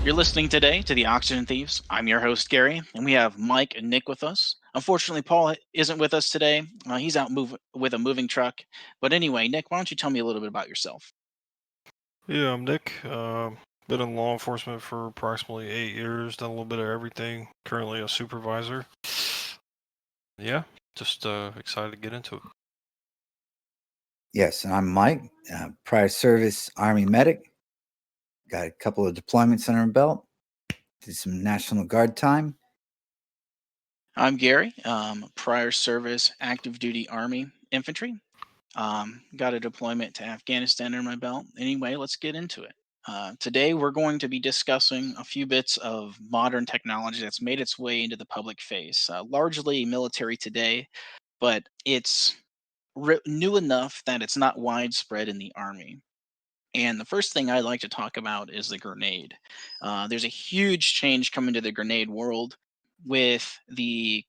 You're listening today to the Oxygen Thieves. I'm your host, Gary, and we have Mike and Nick with us. Unfortunately, Paul isn't with us today. He's out with a moving truck. But anyway, Nick, why don't you tell me a little bit about yourself? Yeah, I'm Nick. Been in law enforcement for approximately 8 years. Done a little bit of everything. Currently a supervisor. Yeah, just excited to get into it. Yes, and I'm Mike, prior service Army medic. Got a couple of deployments under my belt. Did some National Guard time. I'm Gary, prior service active duty Army infantry. Got a deployment to Afghanistan under my belt. Anyway, let's get into it. Today, we're going to be discussing a few bits of modern technology that's made its way into the public face, largely military today, but it's new enough that it's not widespread in the Army. And the first thing I'd like to talk about is the grenade. There's a huge change coming to the grenade world with the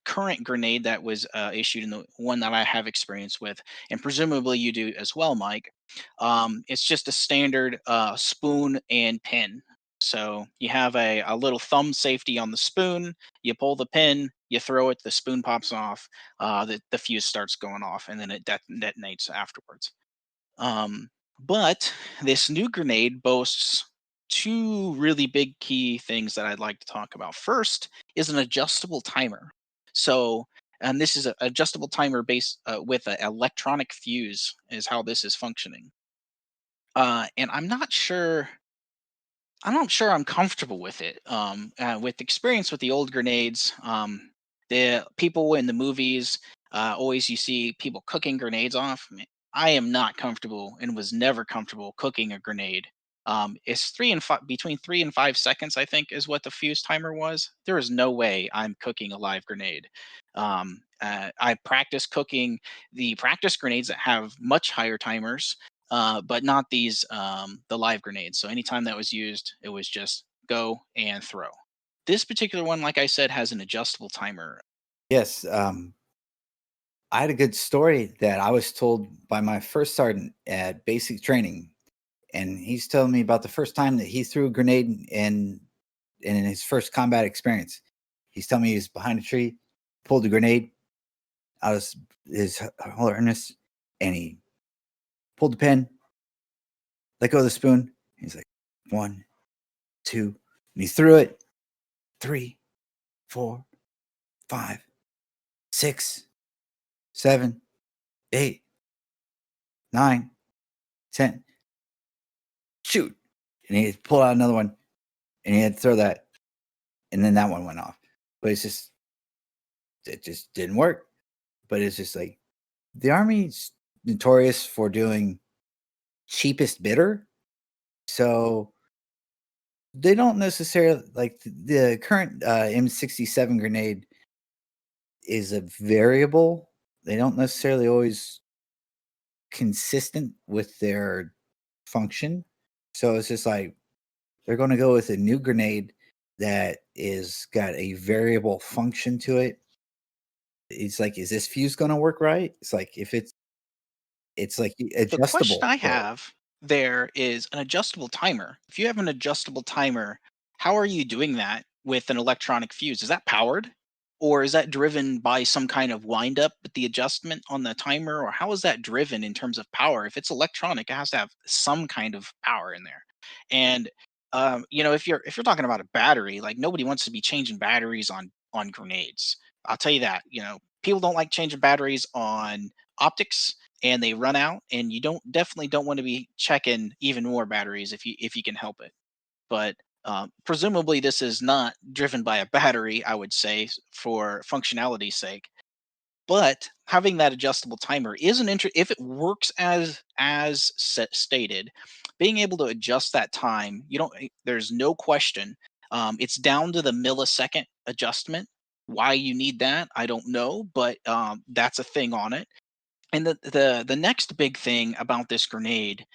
current grenade that was issued and the one that I have experience with, and presumably you do as well, Mike. It's just a standard spoon and pin. So you have a little thumb safety on the spoon. You pull the pin, you throw it, the spoon pops off, the fuse starts going off, and then it detonates afterwards. But this new grenade boasts two really big key things that I'd like to talk about. First is an adjustable timer. So, and this is an adjustable timer based with an electronic fuse, is how this is functioning. And I'm not sure I'm comfortable with it. With experience with the old grenades, the people in the movies always you see people cooking grenades off. I am not comfortable and was never comfortable cooking a grenade. It's between 3 and 5 seconds, I think, is what the fuse timer was. There is no way I'm cooking a live grenade. I practice cooking the practice grenades that have much higher timers, but not the live grenades. So anytime that was used, it was just go and throw. This particular one, like I said, has an adjustable timer. Yes, I had a good story that I was told by my first sergeant at basic training, and he's telling me about the first time that he threw a grenade in his first combat experience. He's telling me he was behind a tree, pulled a grenade out of his harness, and he pulled the pin, let go of the spoon. He's like, 1, 2, and he threw it. 3, 4, 5, 6, 7, 8, 9, 10. Shoot. And he pulled out another one and he had to throw that. And then that one went off. But it just didn't work. But it's just like the Army's notorious for doing cheapest bidder. So they don't necessarily like the current M67 grenade is a variable. They don't necessarily always consistent with their function. So it's just like they're going to go with a new grenade that is got a variable function to it. It's like, is this fuse going to work right? It's like if it's like The question adjustable. I So have there is an adjustable timer. If you have an adjustable timer, how are you doing that with an electronic fuse? Is that powered? Or is that driven by some kind of wind up with the adjustment on the timer? Or how is that driven in terms of power? If it's electronic, it has to have some kind of power in there. And if you're talking about a battery, like nobody wants to be changing batteries on grenades. I'll tell you that. People don't like changing batteries on optics and they run out, and you definitely don't want to be checking even more batteries if you can help it. But presumably this is not driven by a battery, I would say, for functionality's sake. But having that adjustable timer is an if it works as stated, being able to adjust that time, there's no question. It's down to the millisecond adjustment. Why you need that, I don't know, but that's a thing on it. And the next big thing about this grenade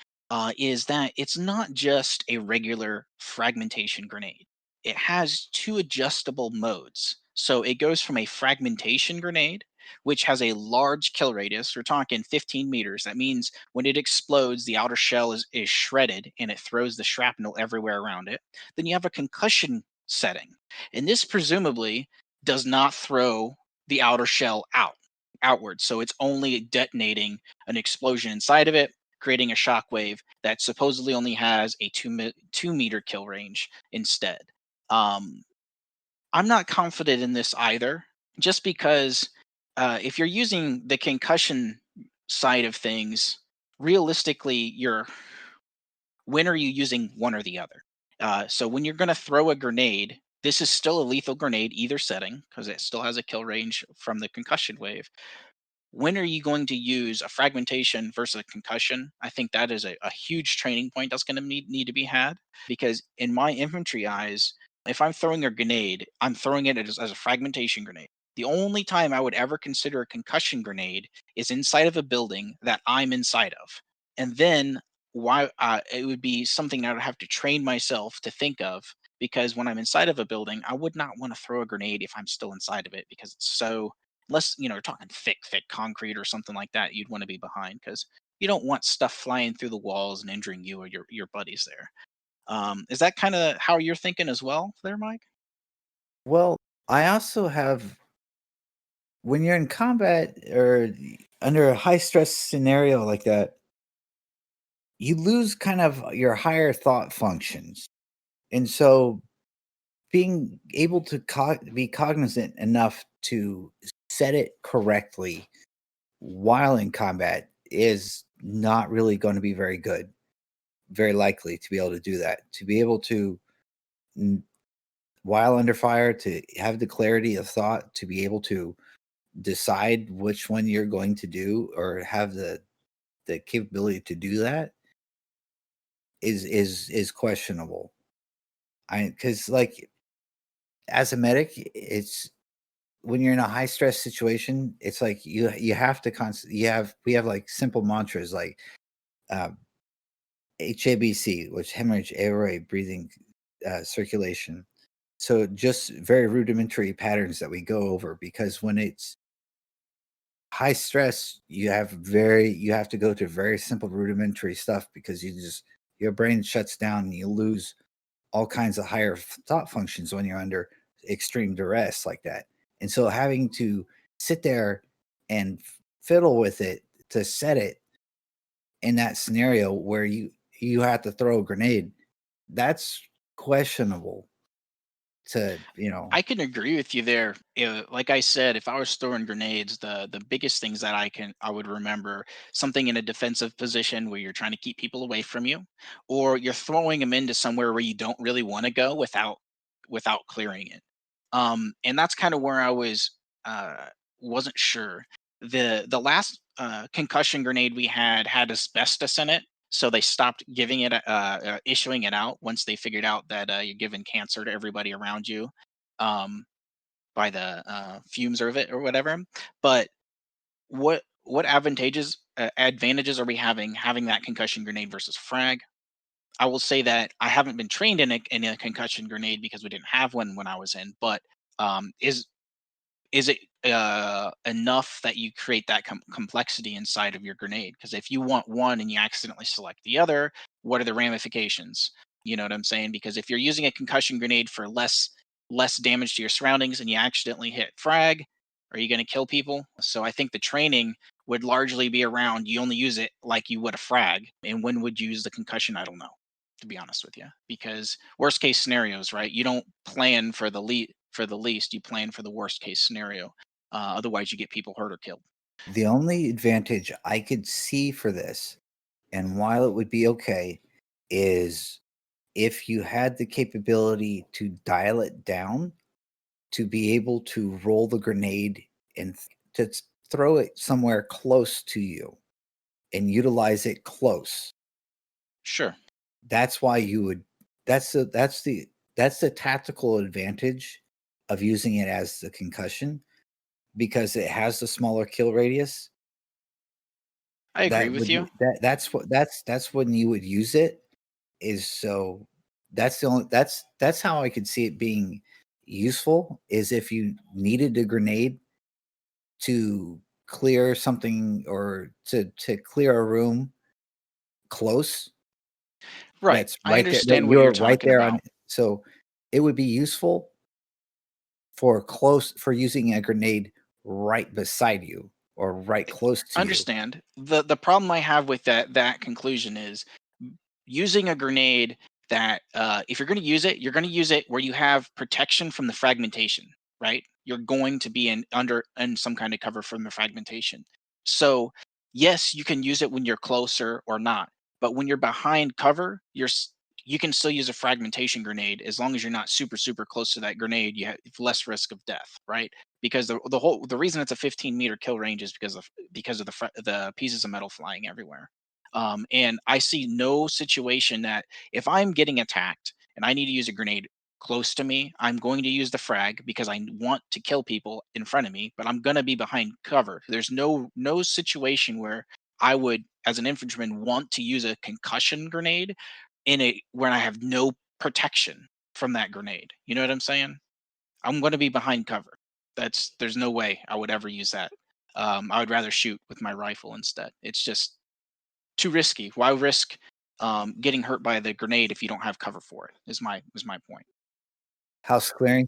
is that it's not just a regular fragmentation grenade. It has two adjustable modes. So it goes from a fragmentation grenade, which has a large kill radius. We're talking 15 meters. That means when it explodes, the outer shell is shredded and it throws the shrapnel everywhere around it. Then you have a concussion setting. And this presumably does not throw the outer shell outward. So it's only detonating an explosion inside of it, creating a shockwave that supposedly only has a 2 meter kill range instead. Um, I'm not confident in this either, just because if you're using the concussion side of things, realistically, when are you using one or the other? So when you're going to throw a grenade, this is still a lethal grenade, either setting, because it still has a kill range from the concussion wave. When are you going to use a fragmentation versus a concussion? I think that is a huge training point that's going to need to be had, because in my infantry eyes, if I'm throwing a grenade, I'm throwing it as a fragmentation grenade. The only time I would ever consider a concussion grenade is inside of a building that I'm inside of. And then why it would be something I would have to train myself to think of, because when I'm inside of a building, I would not want to throw a grenade if I'm still inside of it, because it's so, unless you're talking thick concrete or something like that, you'd want to be behind, because you don't want stuff flying through the walls and injuring you or your buddies there. Is that kind of how you're thinking as well there, Mike? Well, I also have, when you're in combat or under a high stress scenario like that, you lose kind of your higher thought functions. And so being able to be cognizant enough to set it correctly while in combat is not really going to be very good, very likely to be able to do that. To be able to, n- while under fire, to have the clarity of thought, to be able to decide which one you're going to do, or have the capability to do that, is questionable. I Because, like, as a medic, it's, when you're in a high stress situation, it's like you have to we have like simple mantras like uh, HABC, which hemorrhage, airway, breathing, circulation. So just very rudimentary patterns that we go over, because when it's high stress, you have to go to very simple rudimentary stuff, because your brain shuts down and you lose all kinds of higher thought functions when you're under extreme duress like that. And so having to sit there and fiddle with it to set it in that scenario where you have to throw a grenade, that's questionable to, I can agree with you there. Like I said, if I was throwing grenades, the biggest things that I would remember, something in a defensive position where you're trying to keep people away from you, or you're throwing them into somewhere where you don't really want to go without clearing it. And that's kind of where I wasn't sure. The last concussion grenade we had asbestos in it, so they stopped giving it issuing it out once they figured out that you're giving cancer to everybody around you, um, by the fumes of it or whatever. But what advantages are we having that concussion grenade versus frag? I will say that I haven't been trained in a concussion grenade because we didn't have one when I was in. But is it enough that you create that complexity inside of your grenade? Because if you want one and you accidentally select the other, what are the ramifications? You know what I'm saying? Because if you're using a concussion grenade for less damage to your surroundings and you accidentally hit frag, are you going to kill people? So I think the training would largely be around, you only use it like you would a frag. And when would you use the concussion? I don't know, to be honest with you, because worst case scenarios, right? You don't plan for the least, you plan for the worst case scenario. Otherwise, you get people hurt or killed. the only advantage I could see for this, and while it would be okay, is if you had the capability to dial it down, to be able to roll the grenade and throw it somewhere close to you and utilize it close. Sure. That's why you would. That's the tactical advantage of using it as the concussion, because it has the smaller kill radius. I agree That with would you. that's when you would use it. Is so that's how I could see it being useful, is if you needed a grenade to clear something or to clear a room close Right. that's I right there that understand what you're you're right talking there on. about. So it would be useful for using a grenade right beside you or right close to you. Understand. The problem I have with that conclusion is using a grenade that if you're going to use it, you're going to use it where you have protection from the fragmentation, right? You're going to be in some kind of cover from the fragmentation. So yes, you can use it when you're closer or not, but when you're behind cover, you can still use a fragmentation grenade as long as you're not super close to that grenade. You have less risk of death, right? Because the reason it's a 15-meter kill range is because of the pieces of metal flying everywhere. And I see no situation that if I'm getting attacked and I need to use a grenade close to me, I'm going to use the frag because I want to kill people in front of me, but I'm going to be behind cover. There's no situation where I would, as an infantryman, want to use a concussion grenade in a when I have no protection from that grenade. You know what I'm saying? I'm going to be behind cover. There's no way I would ever use that. I would rather shoot with my rifle instead. It's just too risky. Why risk getting hurt by the grenade if you don't have cover for it? Is my point. House clearing.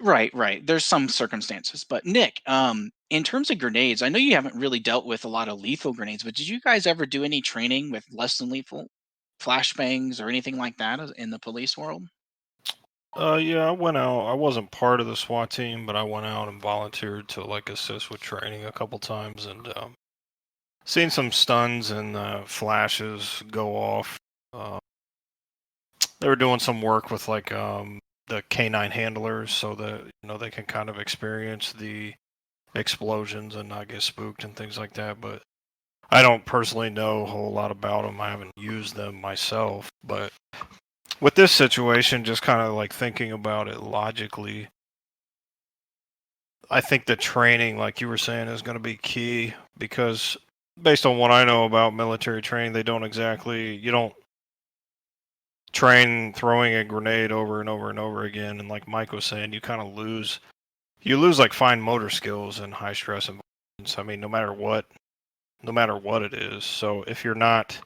Right, right. There's some circumstances, but Nick, in terms of grenades, I know you haven't really dealt with a lot of lethal grenades, but did you guys ever do any training with less than lethal flashbangs or anything like that in the police world? Yeah, I went out. I wasn't part of the SWAT team, but I went out and volunteered to like assist with training a couple times, and seen some stuns and flashes go off. Uh, they were doing some work with like the canine handlers, so that they can kind of experience the explosions and not get spooked and things like that. But I don't personally know a whole lot about them. I haven't used them myself, but with this situation, just kind of like thinking about it logically, I think the training, like you were saying, is going to be key because based on what I know about military training, you don't train throwing a grenade over and over and over again. And like Mike was saying, you lose like fine motor skills in high stress environments. I mean, no matter what it is. So if you're not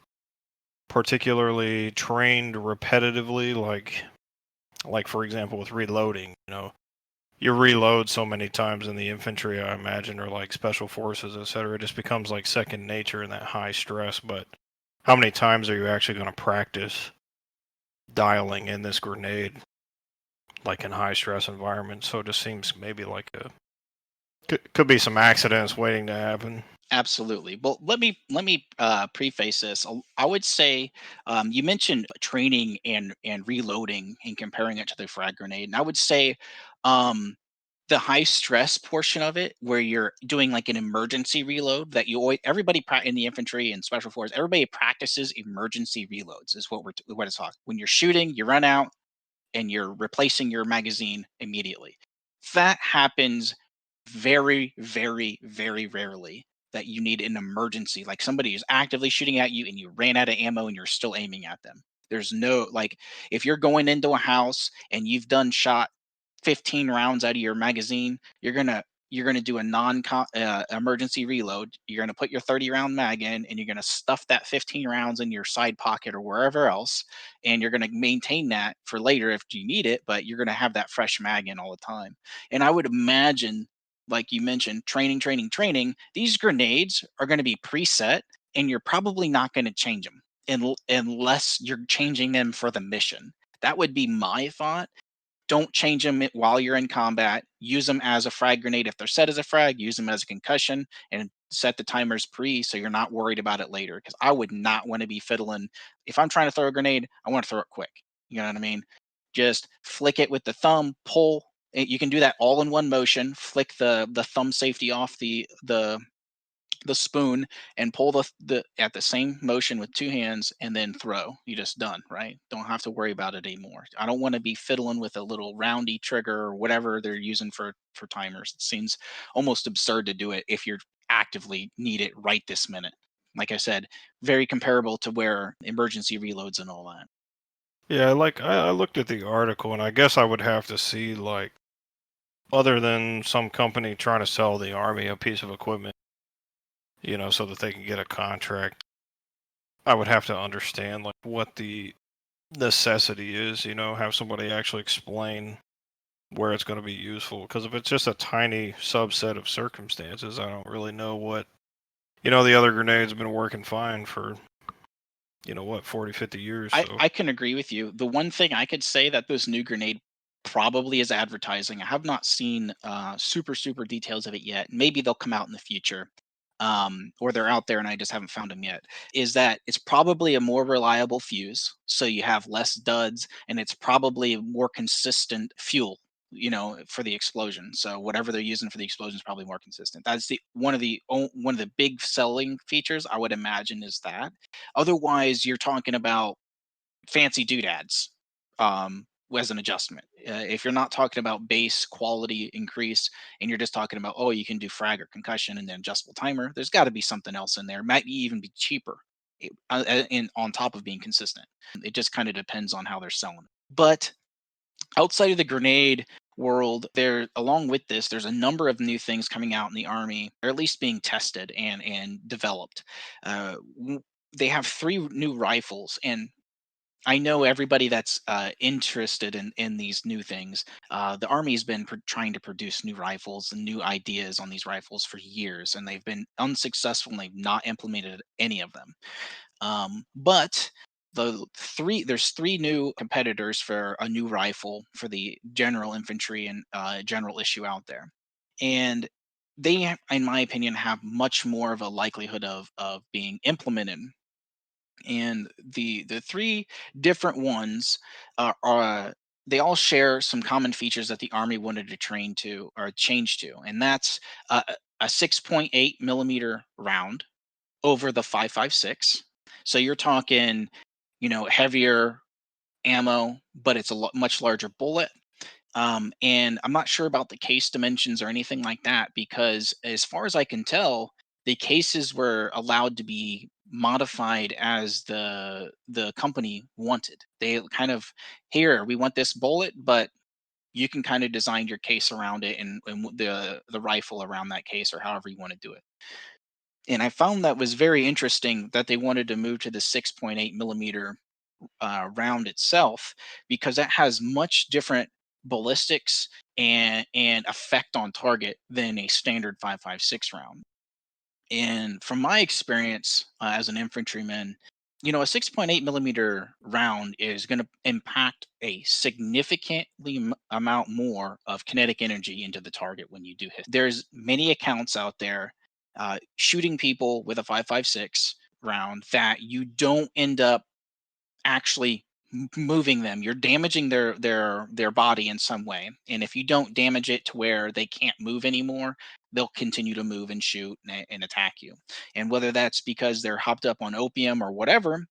particularly trained repetitively, like for example with reloading, you reload so many times in the infantry, I imagine, or like special forces, etc. It just becomes like second nature in that high stress. But how many times are you actually going to practice dialing in this grenade, like in high stress environments? So it just seems maybe like could be some accidents waiting to happen. Absolutely. Well, let me preface this. I would say you mentioned training and reloading and comparing it to the frag grenade, and I would say um, the high stress portion of it, where you're doing like an emergency reload, that in the infantry and special forces, everybody practices emergency reloads. Is what it's talking. When you're shooting, you run out and you're replacing your magazine immediately. That happens very rarely that you need an emergency. Like somebody is actively shooting at you and you ran out of ammo and you're still aiming at them. There's no like if you're going into a house and you've done shot 15 rounds out of your magazine, you're gonna do a non emergency reload. You're gonna put your 30-round mag in, and you're gonna stuff that 15 rounds in your side pocket or wherever else, and you're gonna maintain that for later if you need it. But you're gonna have that fresh mag in all the time. And I would imagine, like you mentioned, training. These grenades are gonna be preset, and you're probably not gonna change them unless you're changing them for the mission. That would be my thought. Don't change them while you're in combat. Use them as a frag grenade if they're set as a frag. Use them as a concussion and set the timers pre so you're not worried about it later. Because I would not want to be fiddling. If I'm trying to throw a grenade, I want to throw it quick. You know what I mean? Just flick it with the thumb, pull. You can do that all in one motion. Flick the thumb safety off the spoon and pull the at the same motion with two hands and then throw. You just done, right? Don't have to worry about it anymore. I don't want to be fiddling with a little roundy trigger or whatever they're using for timers. It seems almost absurd to do it if you're actively need it right this minute. Like I said, very comparable to where emergency reloads and all that. Yeah, like I looked at the article, and I guess I would have to see like other than some company trying to sell the Army a piece of equipment, so that they can get a contract, I would have to understand like what the necessity is, have somebody actually explain where it's going to be useful. Because if it's just a tiny subset of circumstances, I don't really know what, the other grenades have been working fine for, 40, 50 years. So I can agree with you. The one thing I could say that this new grenade probably is advertising. I have not seen super details of it yet. Maybe they'll come out in the future, or they're out there and I just haven't found them yet. Is that it's probably a more reliable fuse, so you have less duds, and it's probably a more consistent fuel. For the explosion. So whatever they're using for the explosion is probably more consistent. That's the one of the big selling features I would imagine is that. Otherwise, you're talking about fancy doodads as an adjustment. If you're not talking about base quality increase and you're just talking about, oh, you can do frag or concussion and then adjustable timer, there's got to be something else in there. Might even be cheaper in on top of being consistent. It just kind of depends on how they're selling it. But outside of the grenade world, there along with this, there's a number of new things coming out in the army, or at least being tested and developed. They have three new rifles, and I know everybody that's interested in these new things. The Army's been trying to produce new rifles and new ideas on these rifles for years, and they've been unsuccessful and they've not implemented any of them. But there's three new competitors for a new rifle for the general infantry and general issue out there, and they, in my opinion, have much more of a likelihood of being implemented. And the three different ones are they all share some common features that the army wanted to train to or change to, and that's a 6.8 millimeter round over the 5.56. So you're talking, heavier ammo, but it's a much larger bullet. And I'm not sure about the case dimensions or anything like that because, as far as I can tell, the cases were allowed to be modified as the company wanted. They kind of, here we want this bullet, but you can kind of design your case around it and the rifle around that case or however you want to do it. And I found that was very interesting that they wanted to move to the 6.8 millimeter round itself because that has much different ballistics and effect on target than a standard 5.56 round. And from my experience as an infantryman, a 6.8 millimeter round is going to impact a significantly amount more of kinetic energy into the target when you do hit. There's many accounts out there shooting people with a 5.56 round that you don't end up actually moving them. You're damaging their body in some way, and if you don't damage it to where they can't move anymore, they'll continue to move and shoot and attack you. And whether that's because they're hopped up on opium or whatever,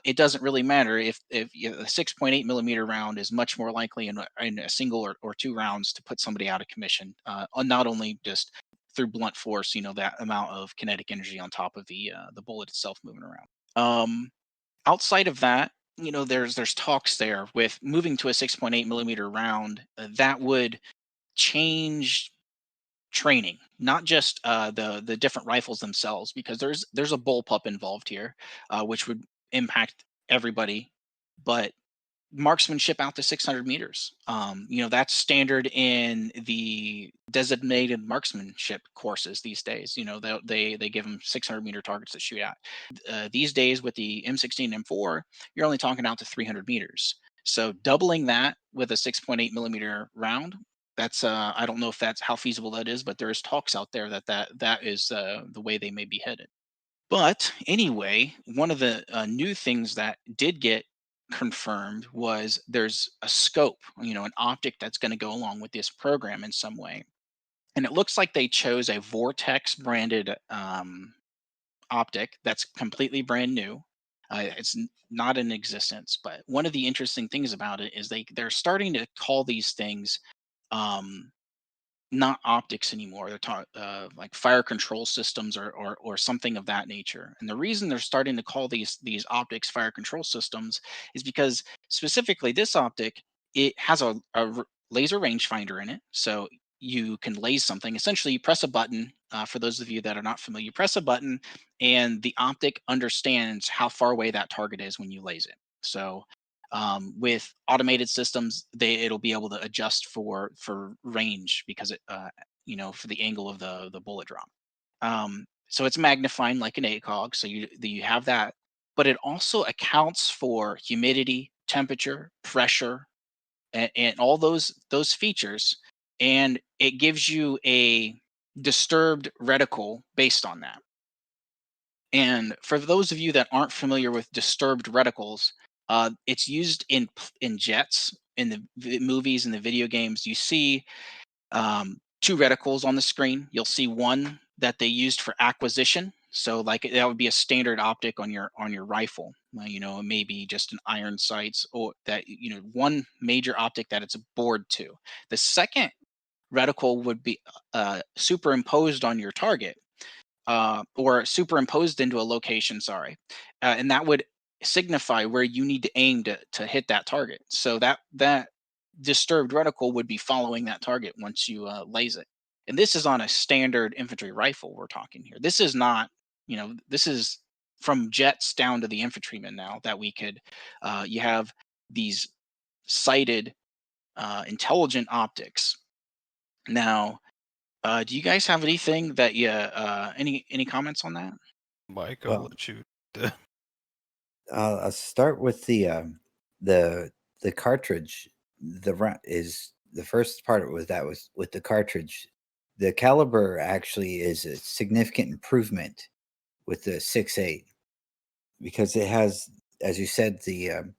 it doesn't really matter. If a 6.8 millimeter round is much more likely in a single or two rounds to put somebody out of commission, not only just through blunt force, that amount of kinetic energy on top of the bullet itself moving around. Outside of that, there's talks there with moving to a 6.8 millimeter round that would change training, not just the different rifles themselves, because there's a bullpup involved here, which would impact everybody, but marksmanship out to 600 meters. That's standard in the designated marksmanship courses these days. They give them 600-meter targets to shoot at. These days with the M16 and M4, you're only talking out to 300 meters. So doubling that with a 6.8 millimeter round, that's I don't know if that's how feasible that is, but there's talks out there that is the way they may be headed. But anyway, one of the new things that did get confirmed was there's a scope, an optic that's going to go along with this program in some way. And it looks like they chose a Vortex branded optic that's completely brand new. It's not in existence, but one of the interesting things about it is they're starting to call these things um, not optics anymore. They're like fire control systems or something of that nature. And the reason they're starting to call these optics fire control systems is because specifically this optic, it has laser rangefinder in it, so you can laser something. Essentially, you press a button. For those of you that are not familiar, you press a button, and the optic understands how far away that target is when you laser it. So with automated systems, it'll be able to adjust for range because for the angle of the bullet drop. So it's magnifying like an ACOG, so you have that, but it also accounts for humidity, temperature, pressure, and all those features, and it gives you a disturbed reticle based on that. And for those of you that aren't familiar with disturbed reticles, it's used in jets in the movies and the video games. You see two reticles on the screen. You'll see one that they used for acquisition. So like that would be a standard optic on your rifle. It may be just an iron sights or that one major optic that it's a board to. The second reticle would be superimposed on your target, or superimposed into a location, sorry. And that would signify where you need to aim to hit that target. So that disturbed reticle would be following that target once you laser it. And this is on a standard infantry rifle we're talking here. This is not, this is from jets down to the infantryman now that we could, you have these sighted intelligent optics. Now, do you guys have anything that you any comments on that? Mike, I'll Well, let you. I'll start with the the cartridge. Is the first part was that was with the cartridge. The caliber actually is a significant improvement with the 6.8 because it has, as you said, the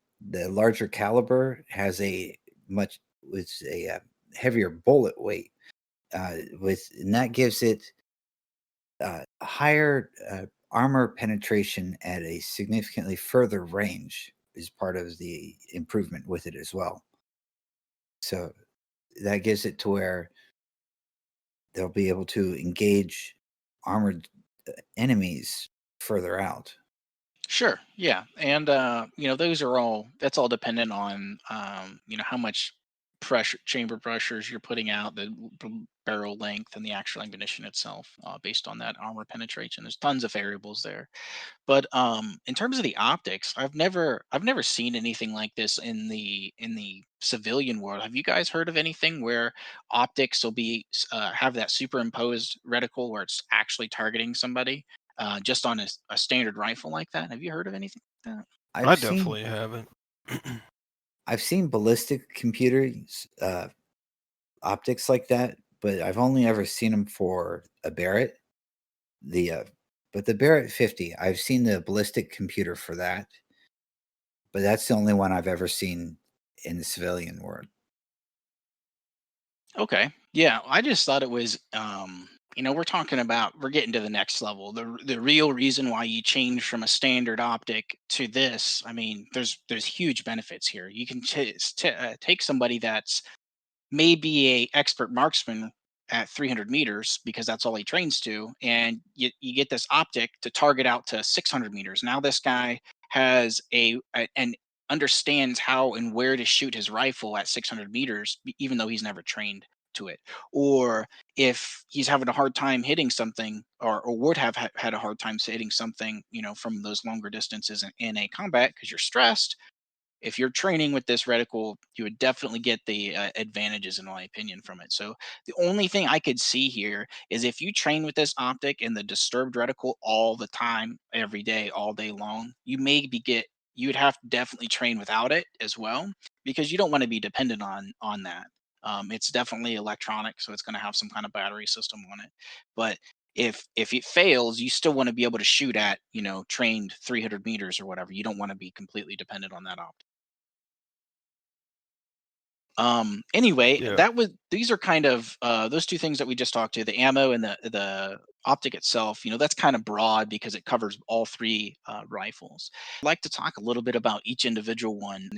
larger caliber has a much with a heavier bullet weight. And that gives it higher armor penetration at a significantly further range is part of the improvement with it as well. So that gives it to where they'll be able to engage armored enemies further out. Sure, yeah, and that's all dependent on how much pressure, chamber pressures you're putting out, the barrel length, and the actual ammunition itself, based on that armor penetration. There's tons of variables there. But in terms of the optics, I've never seen anything like this in the civilian world. Have you guys heard of anything where optics will have that superimposed reticle where it's actually targeting somebody just on a standard rifle like that? Have you heard of anything like that? I've I seen definitely haven't. I've seen ballistic computers optics like that, but I've only ever seen them for a Barrett. The but the Barrett 50, I've seen the ballistic computer for that, but that's the only one I've ever seen in the civilian world. Okay. Yeah, I just thought it was we're getting to the next level. The real reason why you change from a standard optic to this, I mean, there's huge benefits here. You can take somebody that's maybe a expert marksman at 300 meters because that's all he trains to, and you get this optic to target out to 600 meters. Now this guy has and understands how and where to shoot his rifle at 600 meters even though he's never trained to it. Or if he's having a hard time hitting something, or would have had a hard time hitting something, from those longer distances in a combat because you're stressed, if you're training with this reticle, you would definitely get the advantages, in my opinion, from it. So the only thing I could see here is if you train with this optic and the disturbed reticle all the time, every day, all day long, you would have to definitely train without it as well because you don't want to be dependent on that. It's definitely electronic, so it's going to have some kind of battery system on it. But if it fails, you still want to be able to shoot at trained 300 meters or whatever. You don't want to be completely dependent on that optic. Anyway, Yeah. that was these are kind of those two things that we just talked to, the ammo and the optic itself. That's kind of broad because it covers all three rifles. I'd like to talk a little bit about each individual one.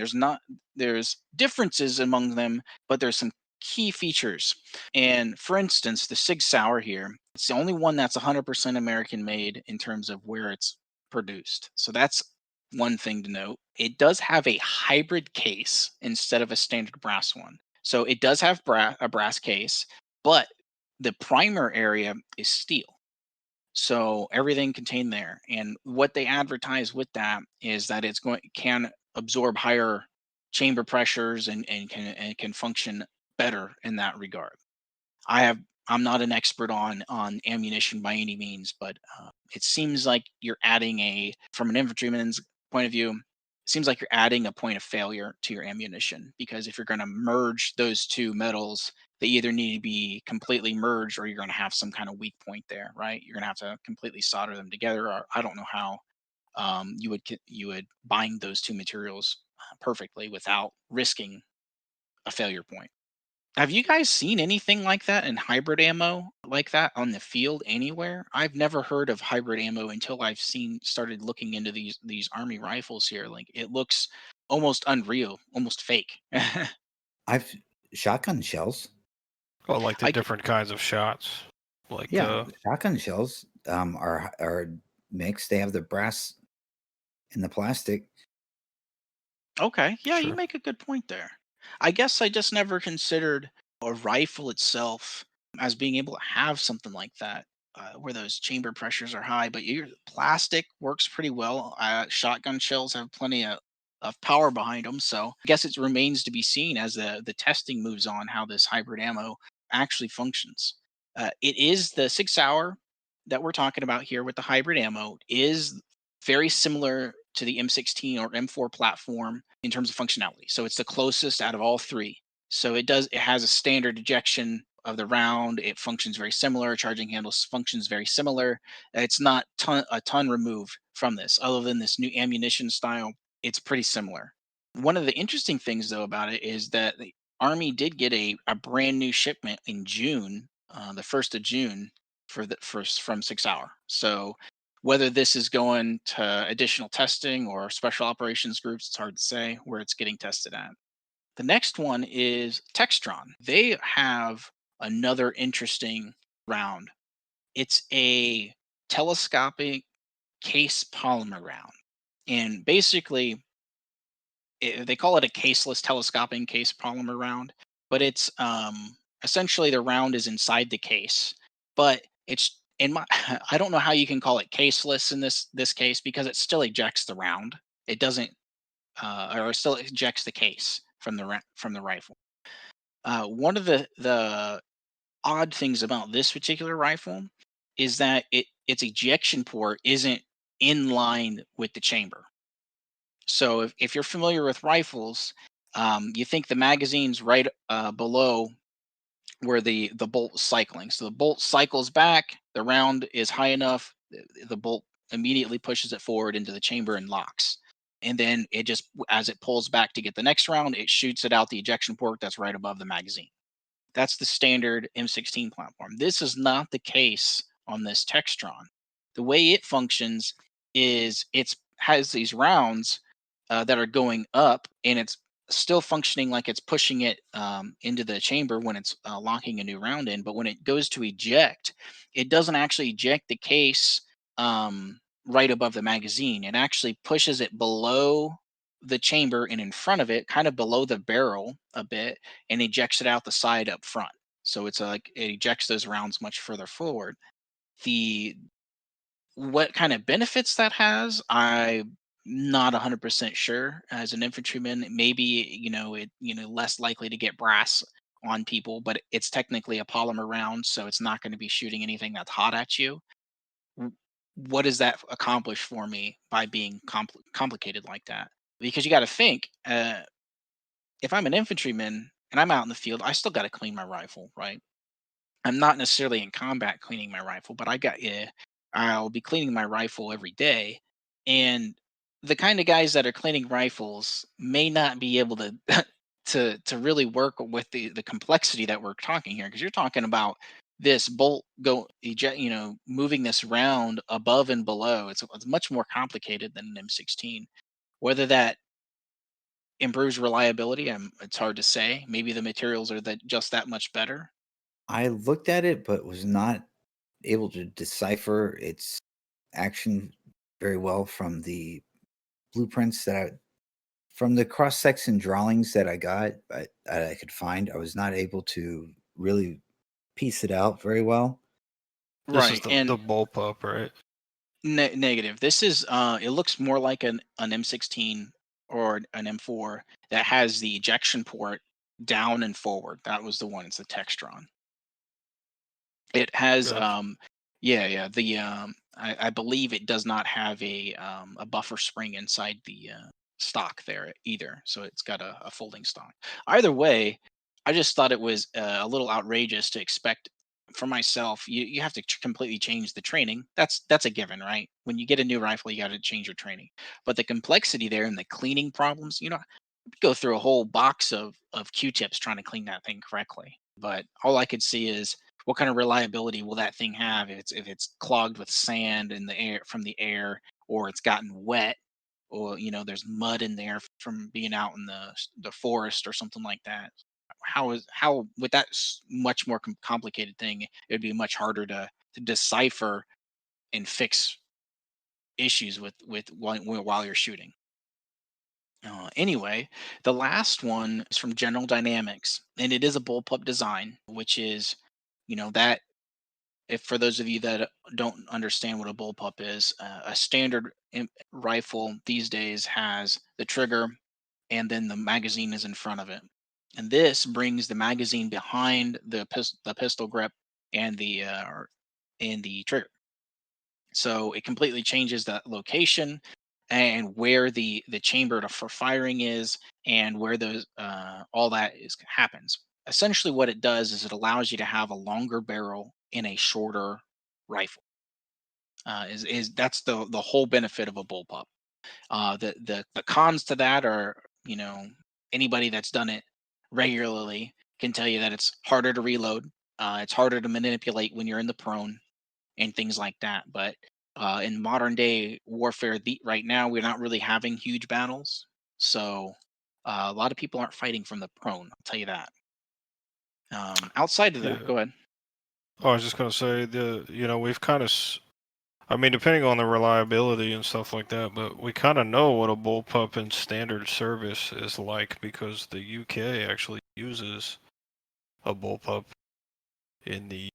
There's differences among them, but there's some key features. And for instance, the Sig Sauer here, it's the only one that's 100% American made in terms of where it's produced. So that's one thing to note. It does have a hybrid case instead of a standard brass one. So it does have a brass case, but the primer area is steel. So everything contained there, and what they advertise with that is that it's going can absorb higher chamber pressures and can function better in that regard. I have I'm not an expert on ammunition by any means, but it seems like you're adding a from an infantryman's point of view. It seems like you're adding a point of failure to your ammunition because if you're going to merge those two metals, they either need to be completely merged or you're going to have some kind of weak point there, right? You're going to have to completely solder them together. Or I don't know how you would bind those two materials perfectly without risking a failure point. Have you guys seen anything like that in hybrid ammo like that on the field anywhere? I've never heard of hybrid ammo until I've started looking into these army rifles here. Like it looks almost unreal, almost fake. I've shotgun shells. Well, like the I different kinds of shots. Like, Yeah, shotgun shells are mixed. They have the brass and the plastic. Okay, yeah, you sure. make a good point there. I guess I just never considered a rifle itself as being able to have something like that, where those chamber pressures are high. But your plastic works pretty well. Shotgun shells have plenty of power behind them, so I guess it remains to be seen as the testing moves on how this hybrid ammo actually functions. It is the 6 hour that we're talking about here with the hybrid ammo is very similar to the M16 or M4 platform in terms of functionality. So it's the closest out of all three. So it has a standard ejection of the round. It functions very similar. Charging handles functions very similar. It's not a ton removed from this, other than this new ammunition style. It's pretty similar. One of the interesting things though about it is that the Army did get a brand new shipment in June, the 1st of June, for the first from 6 hour. So whether this is going to additional testing or special operations groups, it's hard to say where it's getting tested at. The next one is Textron. They have another interesting round. It's a telescopic case polymer round. And basically, they call it a caseless telescoping case polymer round, but it's essentially the round is inside the case, but it's in my I don't know how you can call it caseless in this case because it still ejects the round. It doesn't or it still ejects the case from from the rifle. One of the odd things about this particular rifle is that its ejection port isn't in line with the chamber. So if you're familiar with rifles, you think the magazine's right below where the bolt's cycling. So the bolt cycles back, the round is high enough, the bolt immediately pushes it forward into the chamber and locks. And then it just, as it pulls back to get the next round, it shoots it out the ejection port that's right above the magazine. That's the standard M16 platform. This is not the case on this Textron. The way it functions is it's has these rounds that are going up, and it's still functioning like it's pushing it into the chamber when it's locking a new round in. But when it goes to eject, it doesn't actually eject the case right above the magazine. It actually pushes it below the chamber and in front of it, kind of below the barrel a bit, and ejects it out the side up front. So it's like it ejects those rounds much further forward. The What kind of benefits that has, I'm not 100% sure. As an infantryman, maybe less likely to get brass on people, but it's technically a polymer round, so it's not going to be shooting anything that's hot at you. W- What does that accomplish for me by being complicated like that? Because you got to think, if I'm an infantryman and I'm out in the field, I still got to clean my rifle, right? I'm not necessarily in combat cleaning my rifle, but I'll be cleaning my rifle every day. And the kind of guys that are cleaning rifles may not be able to to really work with the complexity that we're talking here, because you're talking about this bolt moving this round above and below. It's much more complicated than an M16. Whether that improves reliability, it's hard to say. Maybe the materials are just that much better. I looked at it, but was not able to decipher its action very well from the blueprints that I from the cross-section drawings that I got, I could find, I was not able to really piece it out very well. This is Right. the And bullpup, right? negative. This is it looks more like an M16 or an M4 that has the ejection port down and forward. That was the one. It's the Textron. It has Gotcha. yeah, the I believe it does not have a buffer spring inside the stock there either. So it's got a folding stock. Either way, I just thought it was a little outrageous to expect for myself. You have to completely change the training. That's a given, right? When you get a new rifle, you got to change your training. But the complexity there and the cleaning problems, go through a whole box of Q-tips trying to clean that thing correctly. But all I could see is what kind of reliability will that thing have if it's clogged with sand in the air from the air, or it's gotten wet, or there's mud in there from being out in the forest or something like that. How with that much more complicated thing, it would be much harder to decipher and fix issues with while you're shooting. Anyway, the last one is from General Dynamics, and it is a bullpup design, which is, that if for those of you that don't understand what a bullpup is, a standard rifle these days has the trigger, and then the magazine is in front of it. And this brings the magazine behind the pistol grip and the trigger. So it completely changes the location and where the chamber for firing is, and where those all that is happens. Essentially, what it does is it allows you to have a longer barrel in a shorter rifle. Is That's the whole benefit of a bullpup. The cons to that are, anybody that's done it regularly can tell you that it's harder to reload. It's harder to manipulate when you're in the prone and things like that. But in modern day warfare, right now we're not really having huge battles, so a lot of people aren't fighting from the prone. I'll tell you that. Outside of that, Yeah. go ahead. Oh, I was just gonna say we've kind of, I mean, depending on the reliability and stuff like that, but we kind of know what a bullpup in standard service is like because the UK actually uses a bullpup in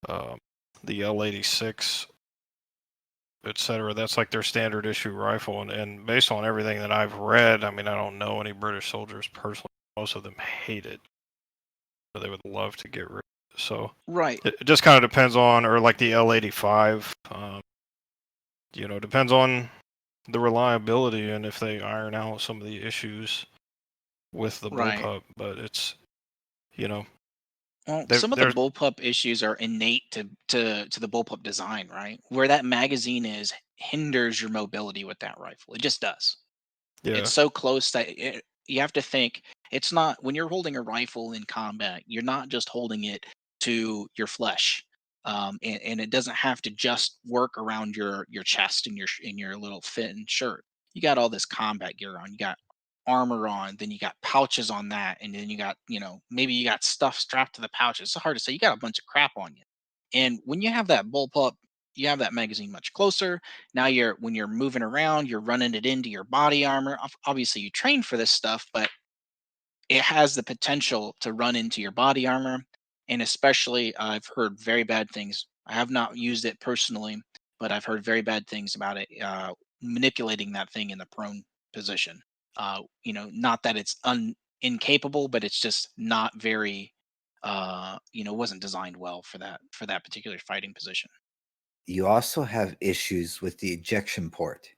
um, the L86, etc. That's like their standard issue rifle, and based on everything that I've read, I mean, I don't know any British soldiers personally. Most of them hate it, but they would love to get rid of it. So Right. it just kind of depends on, or like the L85, depends on the reliability and if they iron out some of the issues with the Right. bullpup. But it's, you know, Well, there some of the there's bullpup issues are innate to the bullpup design, right? Where that magazine is hinders your mobility with that rifle. It just does. It's yeah, so close that you have to think it's not when you're holding a rifle in combat, you're not just holding it to your flesh. And it doesn't have to just work around your chest and your little fit and shirt. You got all this combat gear on. You got armor on, then you got pouches on that, and then you got, maybe you got stuff strapped to the pouches. It's hard to say. You got a bunch of crap on you. And when you have that bullpup, you have that magazine much closer. Now when you're moving around, you're running it into your body armor. Obviously, you train for this stuff, but it has the potential to run into your body armor. And especially, I've heard very bad things. I have not used it personally, but I've heard very bad things about it manipulating that thing in the prone position. Not that it's incapable, but it's just not very, wasn't designed well for that particular fighting position. You also have issues with the ejection port,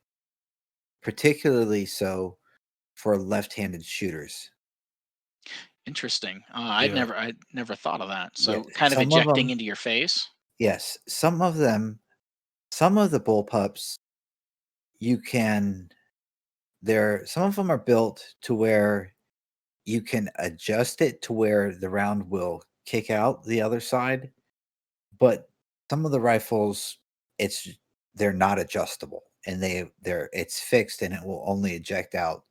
particularly so for left-handed shooters. Interesting. yeah, I'd never thought of that. Yeah, So kind of some of ejecting them, into your face. yes, some of them, some of the bullpups you can some of them are built to where you can adjust it to where the round will kick out the other side, but some of the rifles, it's they're not adjustable, and it's fixed, and it will only eject out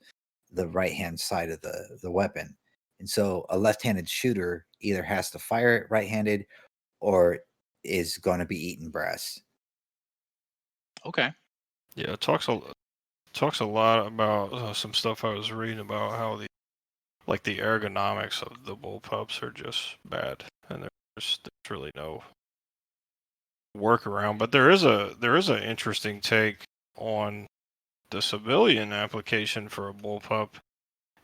the right hand side of the weapon. And so a left-handed shooter either has to fire it right-handed or is going to be eating brass. Okay. yeah. talks a lot about some stuff I was reading about how the ergonomics of the bullpups are just bad, and there's really no workaround. But there is an interesting take on the civilian application for a bullpup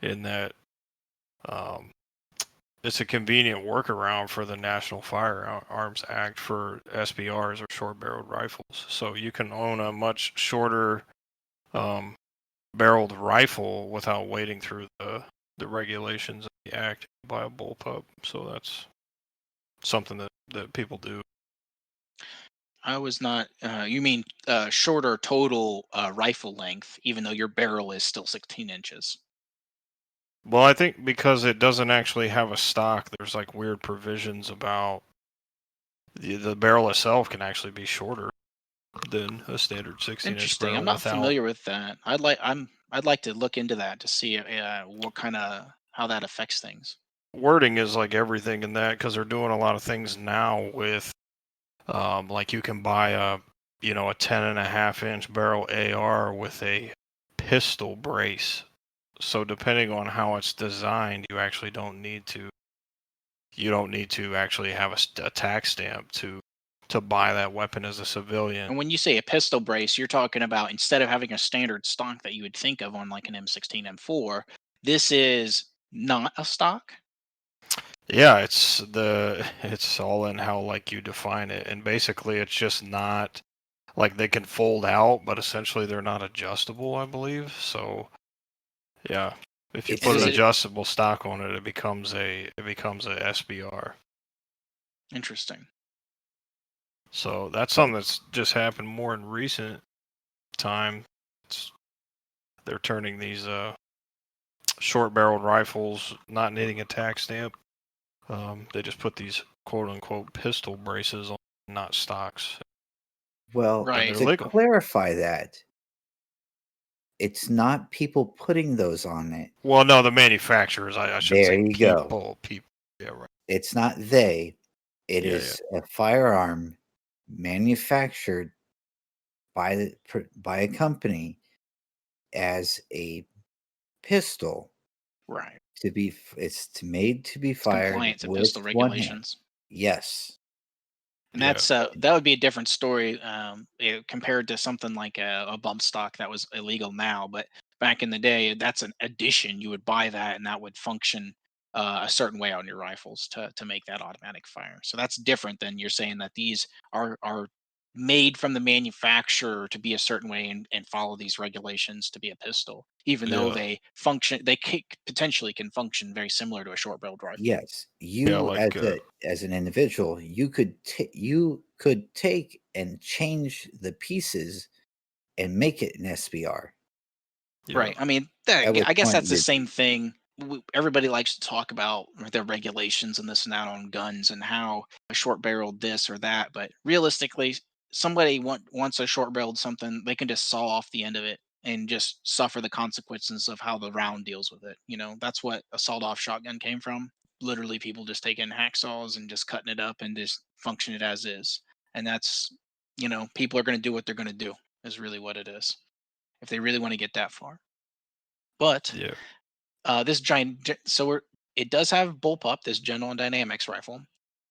in that um, it's a convenient workaround for the National Firearms Act for SBRs or short-barreled rifles. So you can own a much shorter um, barreled rifle without wading through the regulations of the act to buy a bullpup. So that's something that people do. I was not. You mean shorter total rifle length, even though your barrel is still 16 inches. Well, I think because it doesn't actually have a stock, there's like weird provisions about the barrel itself can actually be shorter than a standard 16-inch Interesting. I'm barrel not without. familiar with that. I'd like to look into that to see what kind of how that affects things. Wording is like everything in that because they're doing a lot of things now with like you can buy a 10.5-inch barrel AR with a pistol brace. So depending on how it's designed, you don't need to actually have a tax stamp to buy that weapon as a civilian. And when you say a pistol brace, you're talking about instead of having a standard stock that you would think of on like an M16, M4, this is not a stock. Yeah, it's all in how like you define it, and basically it's just not like they can fold out, but essentially they're not adjustable, I believe. So yeah, if you It's And put does an it? adjustable stock on it, it becomes a SBR. Interesting. So that's but something that's just happened more in recent time. It's, they're turning these short-barreled rifles not needing a tax stamp. They just put these quote-unquote pistol braces on, not stocks, well, and Right. they're to legal. clarify that, it's not people putting those on it. Well, no, the manufacturers. I shouldn't There say you go. people. People. Yeah, right. It's not they. It Yeah, yeah. is a firearm manufactured by a company as a pistol Right. made to be It's fired compliant to with pistol one hand. regulations. Yes. And Yeah. that would be a different story compared to something like a bump stock that was illegal now. But back in the day, that's an addition. You would buy that, and that would function a certain way on your rifles to make that automatic fire. So that's different than you're saying that these are made from the manufacturer to be a certain way and follow these regulations to be a pistol, even though Yeah. they function, potentially can function very similar to a short barreled rifle. Yes. Yeah. You Like. as an individual, you could take and change the pieces and make it an SBR. Yeah. Right. I mean, At which I guess point that's the you're same thing. Everybody likes to talk about the regulations and this and that on guns and how a short barreled this or that. But realistically, somebody wants a short barreled something, they can just saw off the end of it and just suffer the consequences of how the round deals with it. That's what a sawed off shotgun came from. Literally, people just taking hacksaws and just cutting it up and just function it as is. And people are going to do what they're going to do, is really what it is, if they really want to get that far. But Yeah. this it does have bullpup, this General Dynamics rifle.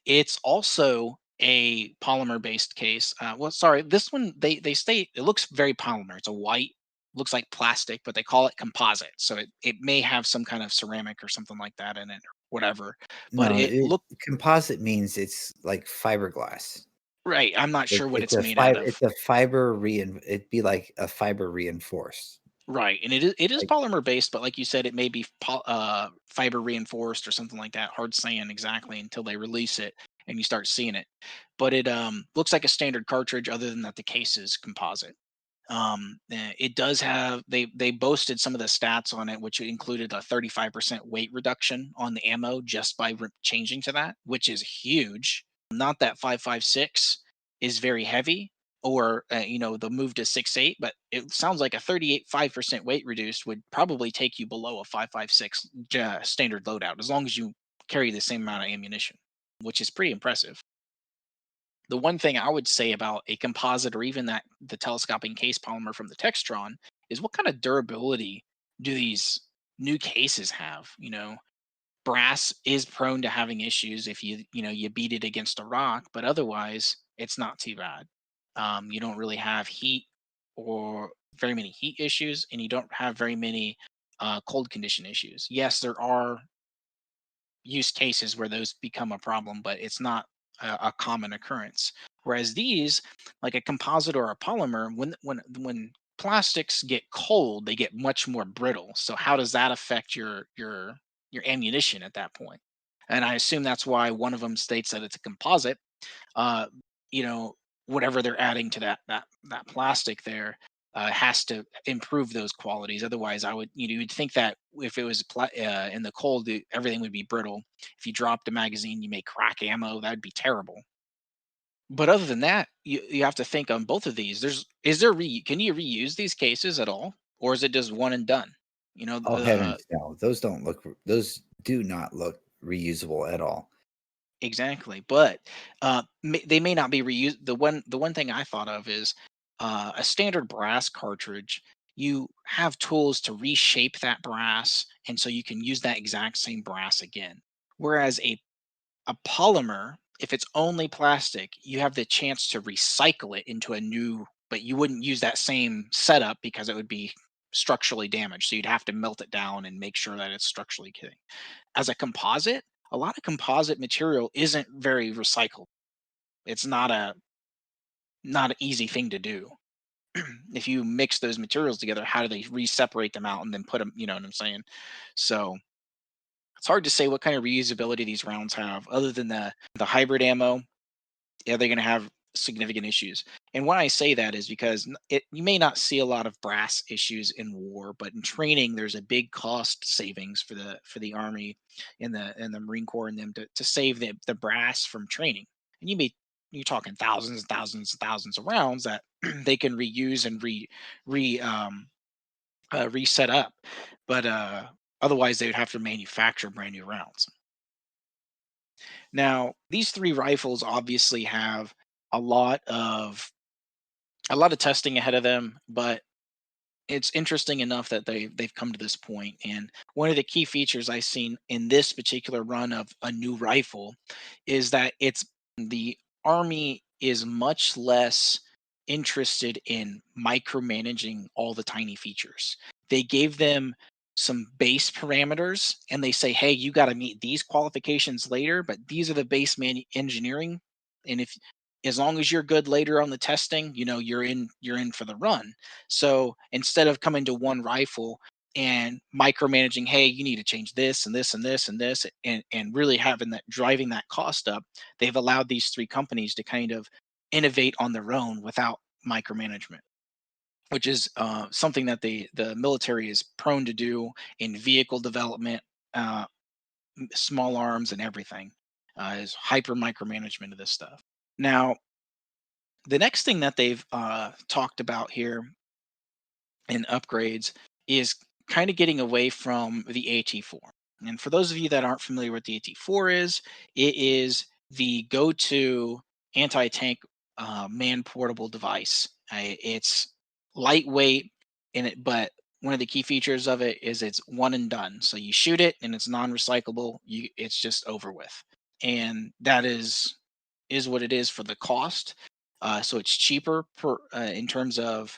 It's also a polymer based case. Well, sorry, this one they state it looks very polymer. It's a white, looks like plastic, but they call it composite. So it may have some kind of ceramic or something like that in it, or whatever. But no, it look composite means it's like fiberglass. right. I'm not sure what It's it's made out it's of. a fiber it'd be like a fiber reinforced. Right, and it is Like polymer based, but like you said, it may be fiber reinforced or something like that. Hard saying exactly until they release it and you start seeing it. But it looks like a standard cartridge, other than that the case is composite. It does have they boasted some of the stats on it, which included a 35% weight reduction on the ammo just by changing to that, which is huge. Not that 5.56 is very heavy, or the move to 6.8, but it sounds like a 38.5% weight reduced would probably take you below a 5.56 standard loadout, as long as you carry the same amount of ammunition, which is pretty impressive. The one thing I would say about a composite, or even that the telescoping case polymer from the Textron, is what kind of durability do these new cases have? Brass is prone to having issues if you beat it against a rock, but otherwise it's not too bad. You don't really have heat or very many heat issues, and you don't have very many cold condition issues. Yes, there are use cases where those become a problem, but it's not a common occurrence. Whereas these, like a composite or a polymer, when plastics get cold, they get much more brittle. So how does that affect your ammunition at that point? And I assume that's why one of them states that it's a composite. uh, you know, whatever they're adding to that plastic there has to improve those qualities. Otherwise, you'd think that if it was in the cold, everything would be brittle. If you dropped a magazine, you may crack ammo. That'd be terrible. But other than that, you have to think on both of these. Can you reuse these cases at all, or is it just one and done? You know, Oh, the heavens no. Those do not look reusable at all. Exactly, but they may not be reused. The one thing I thought of is a standard brass cartridge. You have tools to reshape that brass, and so you can use that exact same brass again. Whereas a polymer, if it's only plastic, you have the chance to recycle it into a new, but you wouldn't use that same setup because it would be structurally damaged. So you'd have to melt it down and make sure that it's structurally as a composite, a lot of composite material isn't very recyclable. It's not an easy thing to do. If you mix those materials together, how do they re-separate them out and then put them? You know what I'm saying? So it's hard to say what kind of reusability these rounds have, other than the hybrid ammo. Yeah, they're going to have significant issues. And why I say that is because you may not see a lot of brass issues in war, but in training, there's a big cost savings for the Army and the Marine Corps and them to save the brass from training. And you're talking thousands and thousands and thousands of rounds that they can reuse and re reset up, but otherwise they would have to manufacture brand new rounds. Now, these three rifles obviously have a lot of a lot of testing ahead of them, but it's interesting enough that they've come to this point. And one of the key features I've seen in this particular run of a new rifle is that the army is much less interested in micromanaging all the tiny features. They gave them some base parameters and they say, hey, you got to meet these qualifications later, but these are the base engineering. And if as long as you're good later on the testing, you're in for the run. So instead of coming to one rifle and micromanaging, hey, you need to change this and this and this and this, and really having that driving that cost up, they've allowed these three companies to kind of innovate on their own without micromanagement, which is something that the military is prone to do in vehicle development, uh, small arms, and everything. Is hyper micromanagement of this stuff. Now, the next thing that they've talked about here in upgrades is kind of getting away from the AT4. And for those of you that aren't familiar with the AT4 it is the go-to anti-tank man portable device. It's lightweight in it, but one of the key features of it is it's one and done. So you shoot it and it's non-recyclable. It's just over with, and that is what it is for the cost. So it's cheaper in terms of